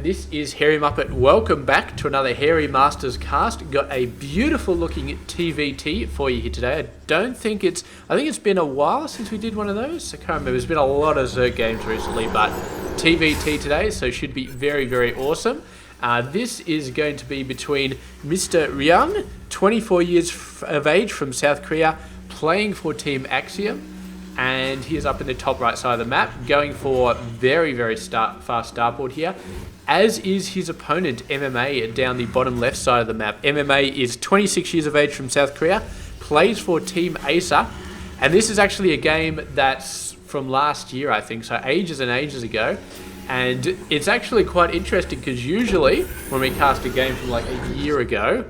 and this is Hairy Muppet. Welcome back to another Hairy Masters cast. Got a beautiful looking TvT for you here today. I think it's been a while since we did one of those. I can't remember. There's been a lot of Zerg games recently, but TvT today, so should be very, very awesome. This is going to be between Mr. Ryung, 24 years of age from South Korea, playing for Team Axiom. And he is up in the top right side of the map, going for very, very fast starboard here, as is his opponent, MMA, down the bottom left side of the map. MMA is 26 years of age from South Korea, plays for Team Acer, and this is actually a game that's from last year, I think, so ages and ages ago. And it's actually quite interesting because usually when we cast a game from like a year ago,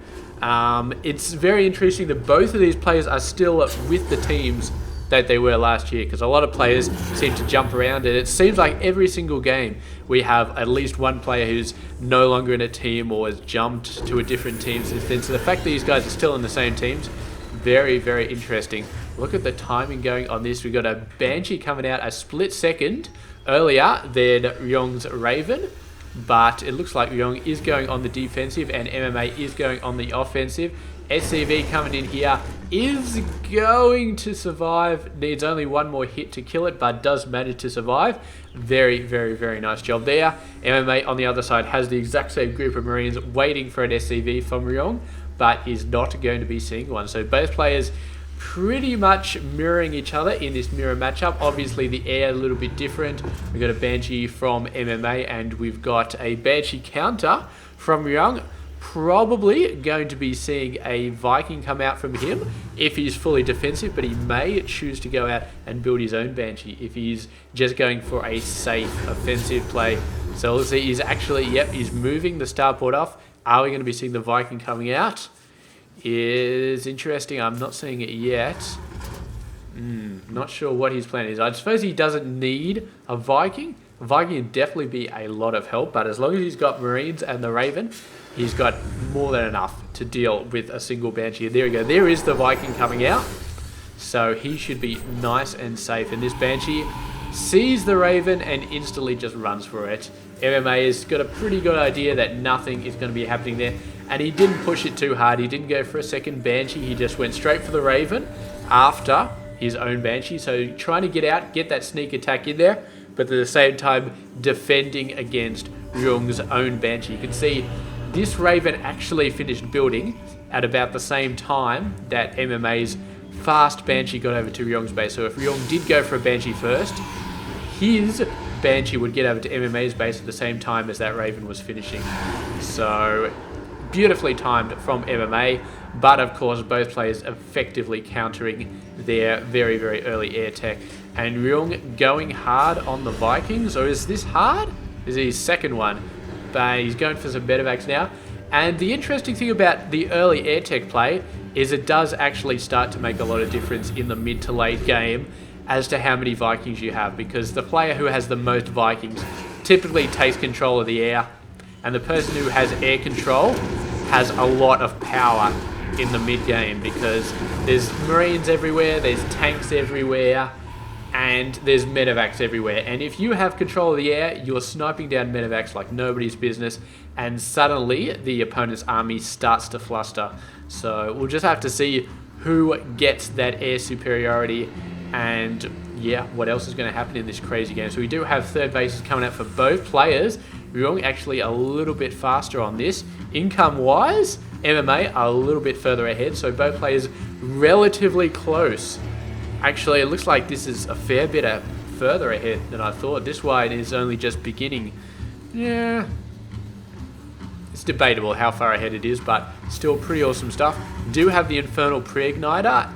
it's very interesting that both of these players are still with the teams that they were last year, because a lot of players seem to jump around, and it seems like every single game we have at least one player who's no longer in a team or has jumped to a different team since then. So the fact that these guys are still in the same teams, very, very interesting. Look at the timing going on this. We've got a Banshee coming out a split second earlier than Ryung's Raven, but it looks like Ryung is going on the defensive and MMA is going on the offensive. SCV coming in here is going to survive. Needs only one more hit to kill it, but does manage to survive. Very, very, very nice job there. MMA on the other side has the exact same group of Marines waiting for an SCV from Ryung, but is not going to be seeing one. So both players pretty much mirroring each other in this mirror matchup. Obviously the air a little bit different. We've got a Banshee from MMA and we've got a Banshee counter from Ryung. Probably going to be seeing a Viking come out from him if he's fully defensive, but he may choose to go out and build his own Banshee if he's just going for a safe offensive play. So let's see, he's actually, he's moving the starport off. Are we going to be seeing the Viking coming out? Is interesting. I'm not seeing it yet. Not sure what his plan is. I suppose he doesn't need a Viking. A Viking would definitely be a lot of help, but as long as he's got Marines and the Raven, he's got more than enough to deal with a single Banshee. There we go. There is the Viking coming out. So he should be nice and safe. And this Banshee sees the Raven and instantly just runs for it. MMA has got a pretty good idea that nothing is going to be happening there. And he didn't push it too hard. He didn't go for a second Banshee. He just went straight for the Raven after his own Banshee. So trying to get out, get that sneak attack in there, but at the same time defending against Ryung's own Banshee. You can see this Raven actually finished building at about the same time that MMA's fast Banshee got over to Ryung's base. So if Ryung did go for a Banshee first, his Banshee would get over to MMA's base at the same time as that Raven was finishing. So beautifully timed from MMA, but of course both players effectively countering their very, very early air tech. And Ryung going hard on the Vikings, or is this hard? This is his second one. But he's going for some medevacs now. And the interesting thing about the early air tech play is it does actually start to make a lot of difference in the mid to late game as to how many Vikings you have, because the player who has the most Vikings typically takes control of the air, and the person who has air control has a lot of power in the mid game because there's Marines everywhere, there's tanks everywhere, and there's medevacs everywhere. And if you have control of the air, you're sniping down medevacs like nobody's business, and suddenly the opponent's army starts to fluster. So we'll just have to see who gets that air superiority and what else is going to happen in this crazy game. So we do have third bases coming out for both players. Ryung actually a little bit faster on this. Income wise, MMA are a little bit further ahead, so both players relatively close. Actually, it looks like this is a fair bit further ahead than I thought. This one is only just beginning. Yeah, it's debatable how far ahead it is, but still pretty awesome stuff. Do have the Infernal Pre-Igniter.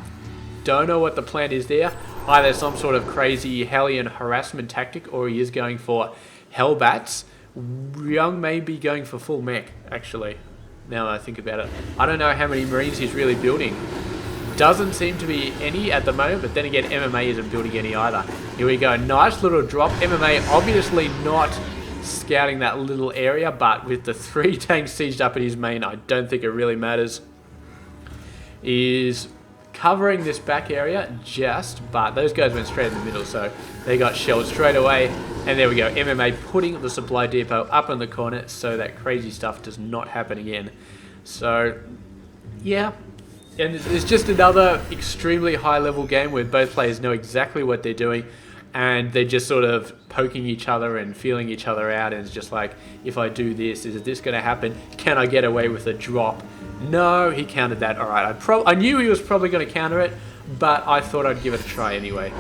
Don't know what the plan is there. Either some sort of crazy Hellion harassment tactic, or he is going for Hellbats. Ryung may be going for full mech, actually, now that I think about it. I don't know how many Marines he's really building. Doesn't seem to be any at the moment, but then again, MMA isn't building any either. Here we go, nice little drop. MMA obviously not scouting that little area, but with the 3 tanks sieged up at his main, I don't think it really matters. Is covering this back area but those guys went straight in the middle, so they got shelled straight away. And there we go, MMA putting the supply depot up in the corner so that crazy stuff does not happen again. So, yeah. And it's just another extremely high-level game where both players know exactly what they're doing, and they're just sort of poking each other and feeling each other out. And it's just like, if I do this, is this going to happen? Can I get away with a drop? No, he countered that. All right, I knew he was probably going to counter it, but I thought I'd give it a try anyway.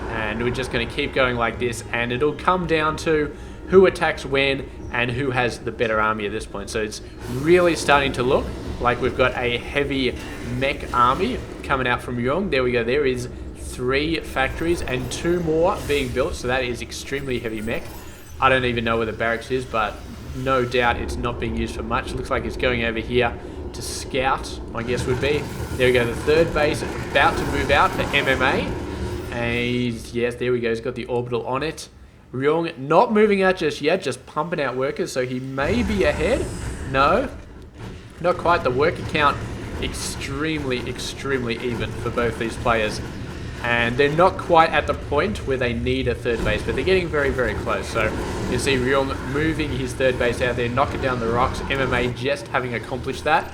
And we're just going to keep going like this, and it'll come down to who attacks when and who has the better army at this point. So it's really starting to look like we've got a heavy mech army coming out from Ryung. There we go. There is 3 factories and 2 more being built, so that is extremely heavy mech. I don't even know where the barracks is, but no doubt it's not being used for much. Looks like it's going over here to scout, my guess would be. There we go, the 3rd base about to move out for MMA. And yes, there we go, he's got the orbital on it. Ryung not moving out just yet, just pumping out workers, so he may be ahead. No, not quite. The worker count extremely even for both these players. And they're not quite at the point where they need a 3rd base, but they're getting very close. So you see Ryung moving his 3rd base out there, knocking down the rocks. MMA just having accomplished that.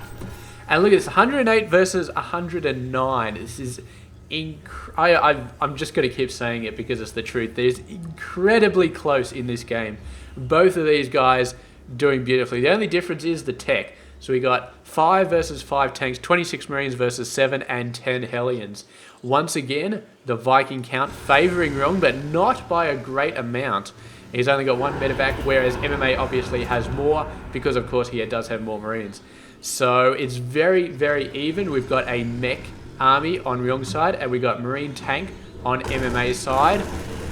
And look at this, 108 versus 109. This is I'm just going to keep saying it because it's the truth. There's incredibly close in this game. Both of these guys doing beautifully. The only difference is the tech. So we got 5 versus 5 tanks, 26 Marines versus 7 and 10 Hellions. Once again, the Viking count favouring Ryung, but not by a great amount. He's only got 1 medevac, whereas MMA obviously has more because, of course, he does have more Marines. So it's very even. We've got a mech army on Ryung's side, and we got Marine tank on MMA's side.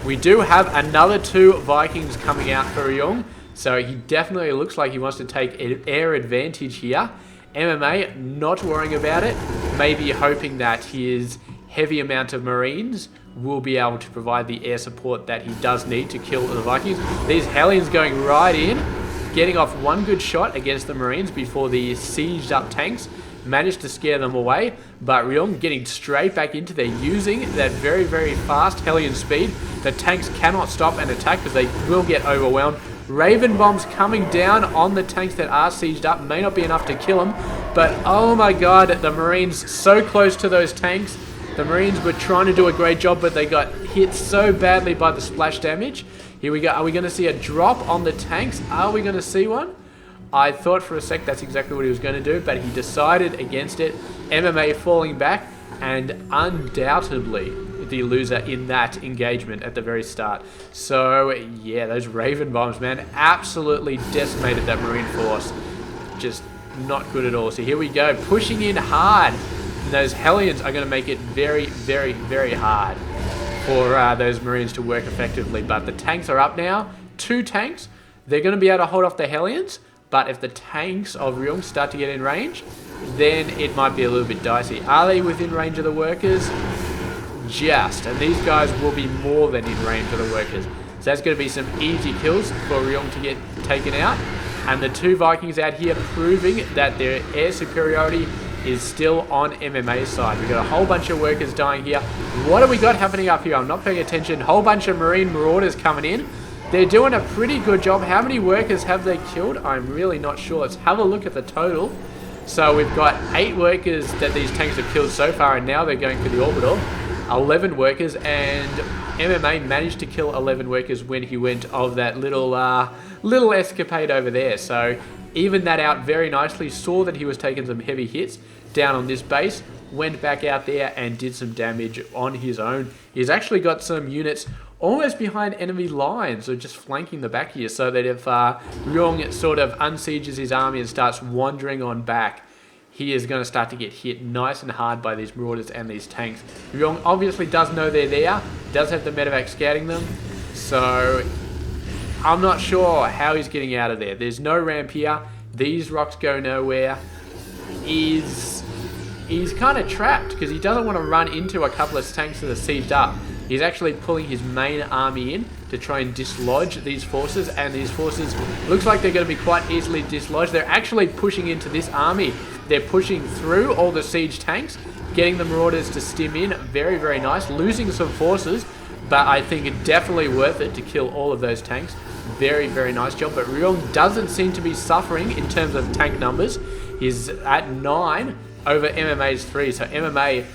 We do have another 2 Vikings coming out for Ryung, so he definitely looks like he wants to take an air advantage here. MMA not worrying about it, maybe hoping that his heavy amount of Marines will be able to provide the air support that he does need to kill the Vikings. These Hellions going right in, getting off 1 good shot against the Marines before the sieged up tanks managed to scare them away, but Ryung getting straight back into there, using that very fast Hellion speed. The tanks cannot stop and attack because they will get overwhelmed. Raven bombs coming down on the tanks that are sieged up. May not be enough to kill them, but oh my god, the Marines so close to those tanks. The Marines were trying to do a great job, but they got hit so badly by the splash damage. Here we go. Are we going to see a drop on the tanks? Are we going to see one? I thought for a sec that's exactly what he was going to do, but he decided against it. MMA falling back, and undoubtedly the loser in that engagement at the very start. So yeah, those Raven bombs, man, absolutely decimated that Marine force. Just not good at all. So here we go, pushing in hard. And those Hellions are going to make it very hard for those Marines to work effectively. But the tanks are up now. 2 tanks. They're going to be able to hold off the Hellions. But if the tanks of Ryung start to get in range, then it might be a little bit dicey. Are they within range of the workers? Just. And these guys will be more than in range of the workers. So that's going to be some easy kills for Ryung to get taken out. And the 2 Vikings out here proving that their air superiority is still on MMA's side. We've got a whole bunch of workers dying here. What have we got happening up here? I'm not paying attention. Whole bunch of Marine Marauders coming in. They're doing a pretty good job. How many workers have they killed? I'm really not sure. Let's have a look at the total. So we've got 8 workers that these tanks have killed so far, and now they're going for the orbital. 11 workers, and MMA managed to kill 11 workers when he went of that little escapade over there. So evened that out very nicely. Saw that he was taking some heavy hits down on this base. Went back out there and did some damage on his own. He's actually got some units almost behind enemy lines, or just flanking the back here, so that if Ryung sort of unsieges his army and starts wandering on back, he is going to start to get hit nice and hard by these Marauders and these tanks. Ryung obviously does know they're there, does have the medevac scouting them, so I'm not sure how he's getting out of there. There's no ramp here, these rocks go nowhere. He's kind of trapped because he doesn't want to run into a couple of tanks that are sieged up. He's actually pulling his main army in to try and dislodge these forces, and these forces looks like they're going to be quite easily dislodged. They're actually pushing into this army. They're pushing through all the siege tanks, Getting the Marauders to stim in, very, very nice. Losing some forces, but I think it definitely worth it to kill all of those tanks. Very, very nice job. But Ryung doesn't seem to be suffering in terms of tank numbers. He's at 9 over MMA's 3. So MMA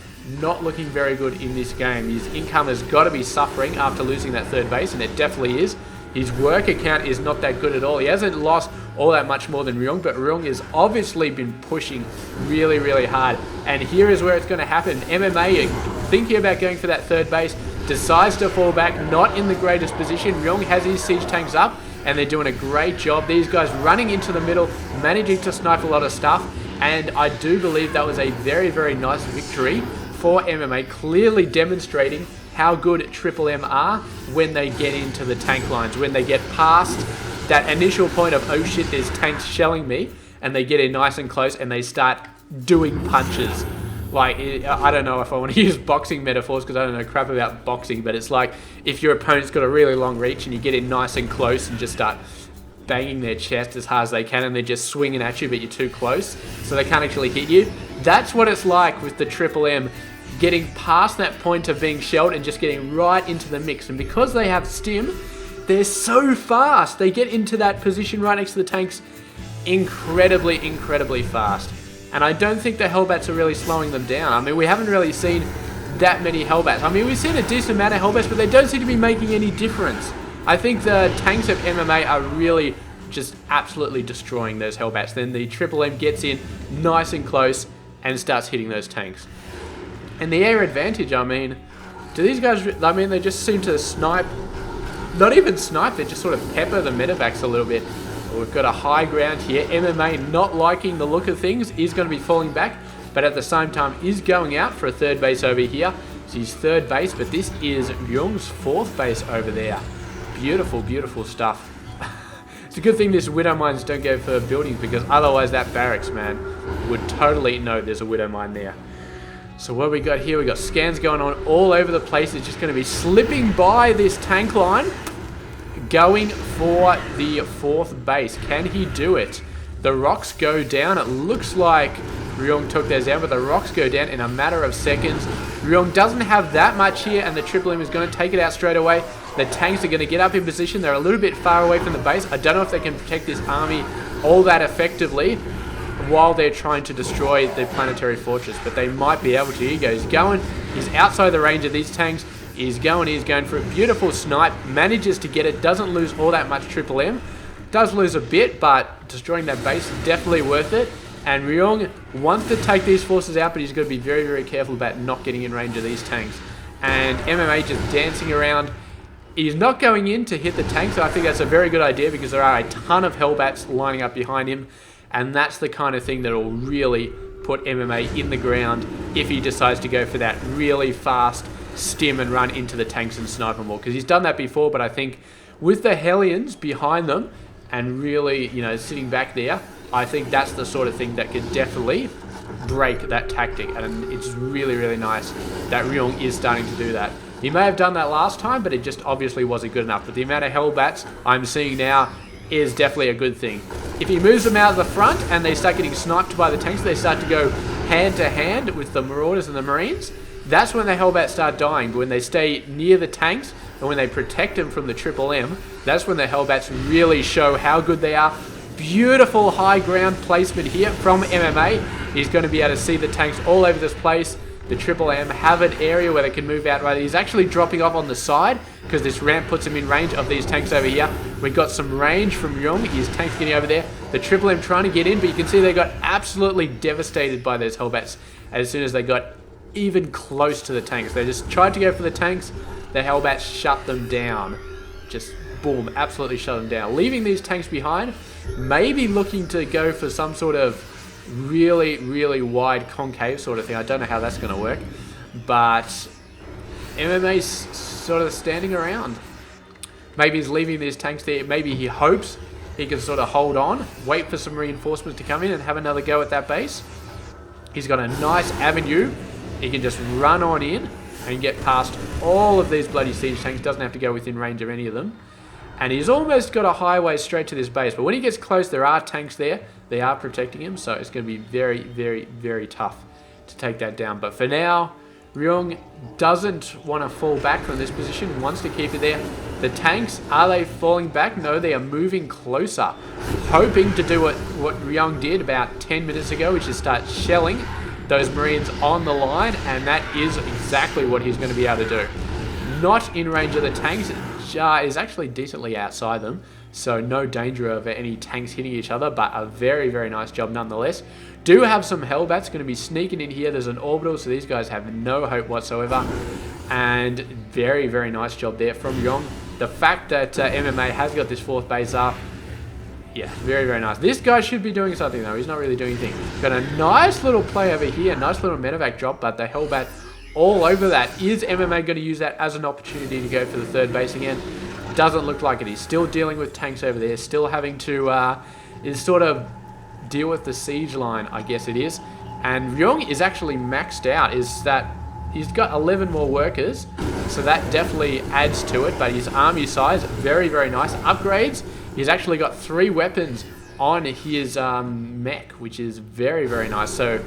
not looking very good in this game. His income has got to be suffering after losing that third base, and it definitely is. His work account is not that good at all. He hasn't lost all that much more than Ryung, but Ryung has obviously been pushing really, really hard. And here is where it's going to happen. MMA thinking about going for that third base, decides to fall back, not in the greatest position. Ryung has his siege tanks up, and they're doing a great job. These guys running into the middle, managing to snipe a lot of stuff, and I do believe that was a very, very nice victory for MMA, clearly demonstrating how good Triple M are when they get into the tank lines, when they get past that initial point of, oh shit, there's tanks shelling me, and they get in nice and close and they start doing punches. Like, I don't know if I want to use boxing metaphors because I don't know crap about boxing, but it's like if your opponent's got a really long reach and you get in nice and close and just start banging their chest as hard as they can, and they're just swinging at you, but you're too close, so they can't actually hit you. That's what it's like with the Triple M, getting past that point of being shelled and just getting right into the mix. And because they have stim, they're so fast. They get into that position right next to the tanks incredibly, incredibly fast. And I don't think the Hellbats are really slowing them down. I mean, we haven't really seen that many Hellbats. I mean, we've seen a decent amount of Hellbats, but they don't seem to be making any difference. I think the tanks of MMA are really just absolutely destroying those Hellbats. Then the Triple M gets in nice and close and starts hitting those tanks. And the air advantage, I mean, do these guys, I mean, they just seem to snipe, not even snipe, they just sort of pepper the medevacs a little bit. Well, we've got a high ground here. MMA not liking the look of things, is going to be falling back, but at the same time is going out for a third base over here. It's his third base, but this is Ryung's fourth base over there. Beautiful, beautiful stuff. It's a good thing these Widow Mines don't go for buildings, because otherwise that barracks, man, would totally know there's a Widow Mine there. So what we got here, we got scans going on all over the place. It's just going to be slipping by this tank line, going for the fourth base. Can he do it? The rocks go down. It looks like Ryung took those down, but the rocks go down in a matter of seconds. Ryung doesn't have that much here, and the Triple M is going to take it out straight away. The tanks are going to get up in position. They're a little bit far away from the base. I don't know if they can protect this army all that effectively while they're trying to destroy the planetary fortress, but they might be able to. Here he goes, going. He's outside the range of these tanks. He's going for a beautiful snipe. Manages to get it. Doesn't lose all that much Triple M. Does lose a bit, but destroying that base is definitely worth it. And Ryung wants to take these forces out, but he's got to be very, very careful about not getting in range of these tanks. And MMA just dancing around. He's not going in to hit the tanks, so I think that's a very good idea, because there are a ton of Hellbats lining up behind him. And that's the kind of thing that will really put MMA in the ground if he decides to go for that really fast stim and run into the tanks and snipe them all. Because he's done that before, but I think with the Hellions behind them and really, you know, sitting back there, I think that's the sort of thing that could definitely break that tactic. And it's really, really nice that Ryung is starting to do that. He may have done that last time, but it just obviously wasn't good enough. But the amount of Hellbats I'm seeing now is definitely a good thing. If he moves them out of the front and they start getting sniped by the tanks, they start to go hand to hand with the Marauders and the Marines, that's when the Hellbats start dying. But when they stay near the tanks and when they protect them from the Triple M, that's when the Hellbats really show how good they are. Beautiful high ground placement here from MMA. He's going to be able to see the tanks all over this place. The Triple M have an area where they can move out. Right, he's actually dropping off on the side because this ramp puts him in range of these tanks over here. We've got some range from Ryung. His tank's getting over there. The Triple M trying to get in, but you can see they got absolutely devastated by those Hellbats as soon as they got even close to the tanks. They just tried to go for the tanks. The Hellbats shut them down. Just boom, absolutely shut them down. Leaving these tanks behind, maybe looking to go for some sort of really, really wide concave sort of thing. I don't know how that's going to work, but MMA's sort of standing around. Maybe he's leaving these tanks there. Maybe he hopes he can sort of hold on, wait for some reinforcements to come in and have another go at that base. He's got a nice avenue. He can just run on in and get past all of these bloody siege tanks. Doesn't have to go within range of any of them. And he's almost got a highway straight to this base. But when he gets close, there are tanks there. They are protecting him. So it's going to be very, very, very tough to take that down. But for now, Ryung doesn't want to fall back from this position, wants to keep it there. The tanks, are they falling back? No, they are moving closer, hoping to do what Ryung did about 10 minutes ago, which is start shelling those Marines on the line, and that is exactly what he's going to be able to do. Not in range of the tanks, is actually decently outside them, so no danger of any tanks hitting each other, but a very, very nice job nonetheless. Do have some Hellbats going to be sneaking in here. There's an orbital, so these guys have no hope whatsoever, and very, very nice job there from Ryung. The fact that MMA has got this 4th base up, yeah, very, very nice. This guy should be doing something, though. He's not really doing anything. Got a nice little play over here, nice little medevac drop, but the Hellbat all over that. Is MMA going to use that as an opportunity to go for the 3rd base again? Doesn't look like it. He's still dealing with tanks over there, still having to sort of deal with the siege line, I guess it is. And Ryung is actually maxed out. Is that he's got 11 more workers, so that definitely adds to it. But his army size, very, very nice. Upgrades, he's actually got 3 weapons on his mech, which is very, very nice. So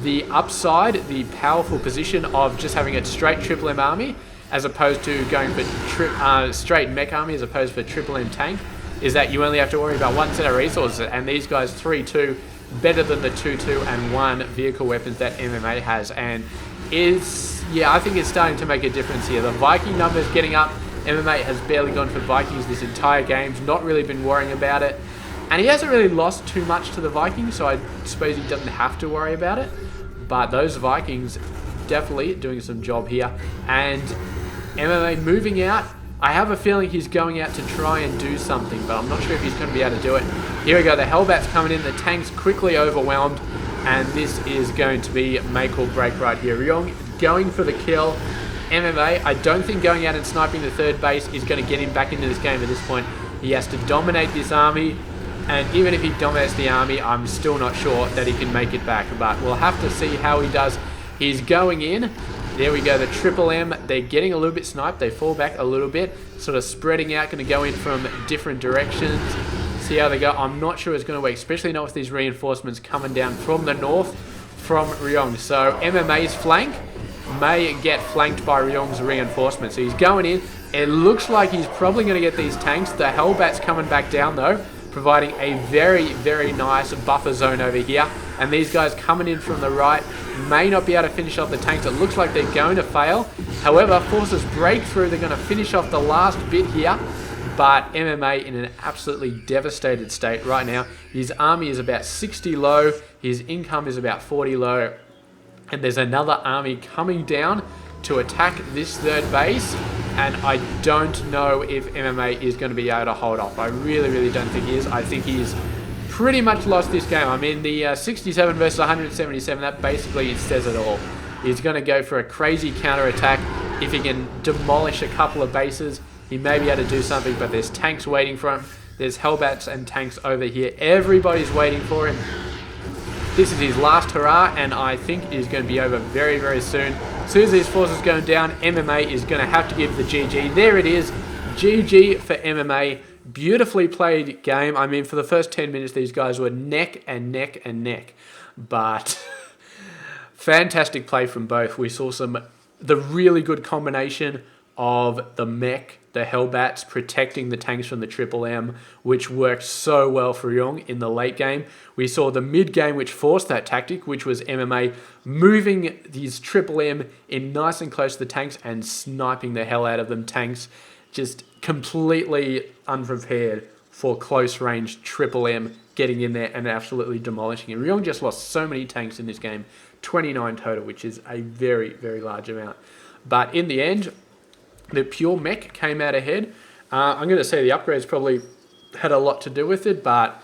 the upside, the powerful position of just having a straight Triple M army, as opposed to going for straight mech army as opposed for Triple M tank, is that you only have to worry about 1 set of resources, and these guys 3-2, better than the 2-2 and 1 vehicle weapons that MMA has, and yeah, I think it's starting to make a difference here. The Viking numbers getting up. MMA has barely gone for Vikings this entire game, not really been worrying about it, and he hasn't really lost too much to the Vikings, so I suppose he doesn't have to worry about it. But those Vikings definitely doing some job here, and MMA moving out. I have a feeling he's going out to try and do something, but I'm not sure if he's going to be able to do it. Here we go, the Hellbats coming in, the tanks quickly overwhelmed, and this is going to be make or break right here. Ryung going for the kill. MMA, I don't think going out and sniping the 3rd base is going to get him back into this game at this point. He has to dominate this army, and even if he dominates the army, I'm still not sure that he can make it back, but we'll have to see how he does. He's going in. There we go, the Triple M, they're getting a little bit sniped, they fall back a little bit, sort of spreading out, going to go in from different directions, see how they go. I'm not sure it's going to work, especially not with these reinforcements coming down from the north from Ryung. So MMA's flank may get flanked by Ryung's reinforcements. So he's going in, it looks like he's probably going to get these tanks. The Hellbat's coming back down though, providing a very, very nice buffer zone over here. And these guys coming in from the right may not be able to finish off the tanks. It looks like they're going to fail. However, forces break through. They're going to finish off the last bit here. But MMA in an absolutely devastated state right now. His army is about 60 low. His income is about 40 low. And there's another army coming down to attack this 3rd base. And I don't know if MMA is going to be able to hold off. I really, really don't think he is. I think he's pretty much lost this game. I mean, the 67 versus 177, that basically says it all. He's going to go for a crazy counter-attack. If he can demolish a couple of bases, he may be able to do something, but there's tanks waiting for him. There's Hellbats and tanks over here. Everybody's waiting for him. This is his last hurrah, and I think it is going to be over very, very soon. As soon as these forces go down, MMA is going to have to give the GG. There it is. GG for MMA. Beautifully played game. I mean, for the first 10 minutes, these guys were neck and neck and neck. But fantastic play from both. We saw the really good combination of the mech, the Hellbats protecting the tanks from the Triple M, which worked so well for Ryung in the late game. We saw the mid game, which forced that tactic, which was MMA moving these Triple M in nice and close to the tanks and sniping the hell out of them. Tanks just completely unprepared for close range Triple M getting in there and absolutely demolishing it. Ryung just lost so many tanks in this game, 29 total, which is a very, very large amount. But in the end, the pure mech came out ahead. I'm going to say the upgrades probably had a lot to do with it, but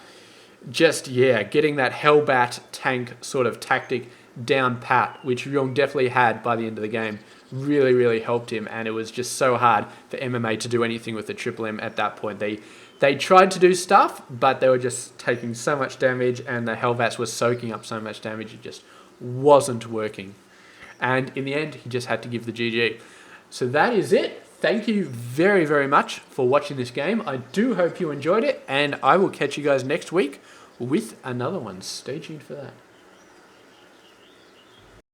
just, yeah, getting that Hellbat tank sort of tactic down pat, which Ryung definitely had by the end of the game, really, really helped him, and it was just so hard for MMA to do anything with the Triple M at that point. They tried to do stuff, but they were just taking so much damage, and the Hellbats were soaking up so much damage, it just wasn't working. And in the end, he just had to give the GG. So that is it. Thank you very, very much for watching this game. I do hope you enjoyed it, and I will catch you guys next week with another one. Stay tuned for that.